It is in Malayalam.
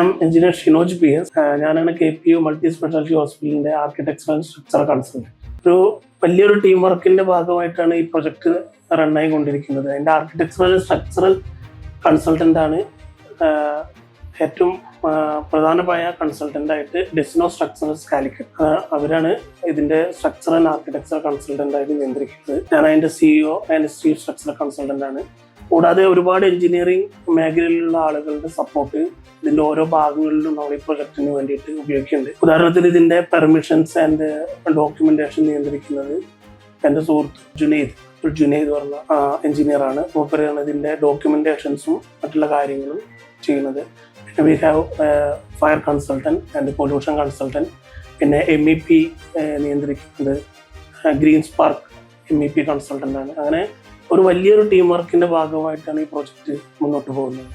am engineer Shinoj PS. ഞാനാണ് KPU മൾട്ടി സ്പെഷ്യാലിറ്റി ഹോസ്പിറ്റലിന്റെ ആർക്കിടെക്ചറൽ സ്ട്രക്ചറൽ കൺസൾട്ടന്റ്. ഒരു വലിയൊരു ടീം വർക്കിന്റെ ഭാഗമായിട്ടാണ് ഈ പ്രൊജക്ട് റണ്ണായി കൊണ്ടിരിക്കുന്നത്. അതിന്റെ ആർക്കിടെക്ചറൽ സ്ട്രക്ചറൽ കൺസൾട്ടന്റ് ആണ് ഏറ്റവും പ്രധാനമായ കൺസൾട്ടന്റ് ആയിട്ട് ഡെസിനോ സ്ട്രക്ചറൽസ് കാലിക്കറ്റ്. അവരാണ് ഇതിന്റെ സ്ട്രക്ചർ ആൻഡ് ആർക്കിടെക്ചറൽ കൺസൾട്ടന്റ് ആയിട്ട് നിയന്ത്രിക്കുന്നത്. ഞാൻ അതിന്റെ CEO and chief structural consultant ആണ്. കൂടാതെ ഒരുപാട് എഞ്ചിനീയറിംഗ് മേഖലയിലുള്ള ആളുകളുടെ സപ്പോർട്ട് ഇതിന്റെ ഓരോ ഭാഗങ്ങളിലും നമ്മൾ ഈ പ്രൊജക്ടിന് വേണ്ടിയിട്ട് ഉപയോഗിക്കുന്നുണ്ട്. ഉദാഹരണത്തിന് ഇതിന്റെ പെർമിഷൻസ് ആൻഡ് ഡോക്യുമെന്റേഷൻ നിയന്ത്രിക്കുന്നത് എൻ്റെ സുഹൃത്ത് ജുനൈദ് പറഞ്ഞ എഞ്ചിനീയർ ആണ്. മൂപ്പരാണ് ഇതിന്റെ ഡോക്യുമെന്റേഷൻസും മറ്റുള്ള കാര്യങ്ങളും ചെയ്യുന്നത്. പിന്നെ we have fire consultant and pollution consultant. പിന്നെ MEP നിയന്ത്രിക്കുന്നത് ഗ്രീൻ സ്പാർക്ക് MEP കൺസൾട്ടന്റ് ആണ്. അങ്ങനെ ഒരു വലിയൊരു ടീം വർക്കിന്റെ ഭാഗമായിട്ടാണ് ഈ പ്രോജക്റ്റ് മുന്നോട്ട് പോകുന്നത്.